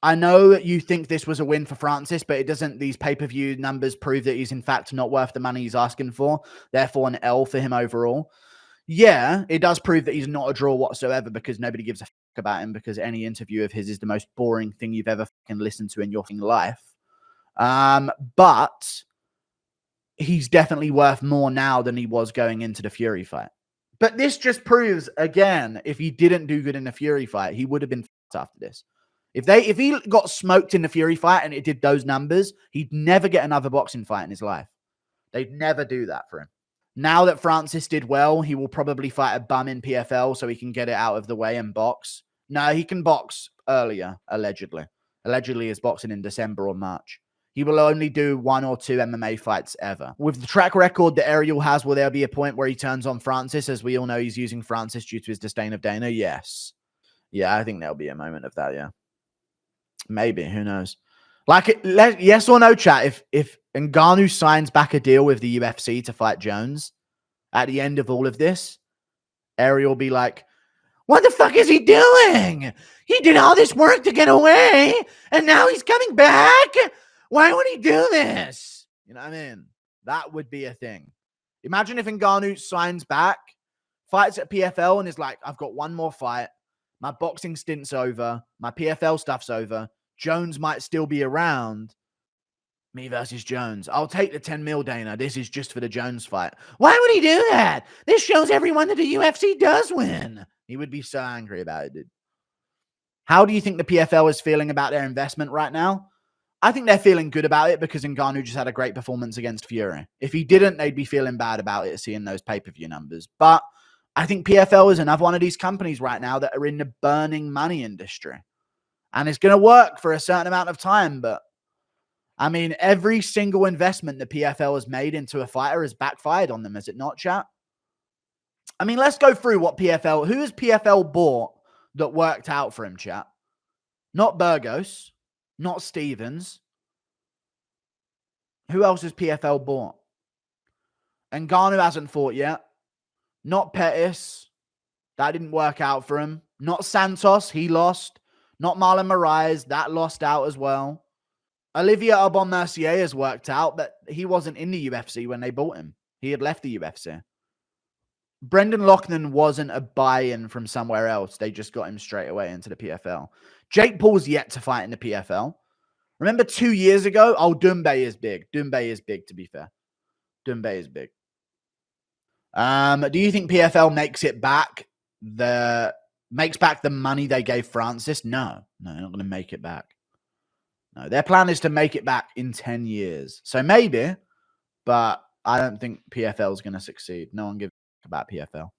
I know you think this was a win for Francis, but it doesn't. These pay-per-view numbers prove that he's in fact not worth the money he's asking for. Therefore, an L for him overall. Yeah, it does prove that he's not a draw whatsoever because nobody gives a fuck about him because any interview of his is the most boring thing you've ever fucking listened to in your life. But he's definitely worth more now than he was going into the Fury fight. But this just proves, again, if he didn't do good in the Fury fight, he would have been fucked after this. If he got smoked in the Fury fight and it did those numbers, he'd never get another boxing fight in his life. They'd never do that for him. Now that Francis did well, he will probably fight a bum in PFL so he can get it out of the way and box. No, he can box earlier, allegedly. Allegedly, he's boxing in December or March. He will only do 1 or 2 MMA fights ever. With the track record that Ariel has, will there be a point where he turns on Francis? As we all know, he's using Francis due to his disdain of Dana. Yes. Yeah, I think there'll be a moment of that, yeah. Maybe, who knows? Like, yes or no, chat, if Ngannou signs back a deal with the UFC to fight Jones, at the end of all of this, Ariel will be like, what the fuck is he doing? He did all this work to get away, and now he's coming back? Why would he do this? You know what I mean? That would be a thing. Imagine if Ngannou signs back, fights at PFL, and is like, I've got one more fight. My boxing stint's over. My PFL stuff's over. Jones might still be around. Me versus Jones. I'll take the 10 mil, Dana. This is just for the Jones fight. Why would he do that? This shows everyone that the UFC does win. He would be so angry about it, dude. How do you think the PFL is feeling about their investment right now? I think they're feeling good about it because Ngannou just had a great performance against Fury. If he didn't, they'd be feeling bad about it, seeing those pay-per-view numbers. But I think PFL is another one of these companies right now that are in the burning money industry. And it's going to work for a certain amount of time, but I mean, every single investment the PFL has made into a fighter has backfired on them, has it not, chat? I mean, let's go through what PFL... Who has PFL bought that worked out for him, chat? Not Burgos. Not Stevens. Who else has PFL bought? Ngannou hasn't fought yet. Not Pettis. That didn't work out for him. Not Santos. He lost. Not Marlon Moraes. That lost out as well. Olivier Aubin-Mercier has worked out, but he wasn't in the UFC when they bought him. He had left the UFC. Brendan Loughnane wasn't a buy-in from somewhere else. They just got him straight away into the PFL. Jake Paul's yet to fight in the PFL. Remember 2 years ago? Oh, Doumbé is big. Doumbé is big, to be fair. Doumbé is big. Do you think PFL makes it back? Makes back the money they gave Francis? No, they're not going to make it back. No, their plan is to make it back in 10 years. So maybe, but I don't think PFL is going to succeed. No one gives a about PFL.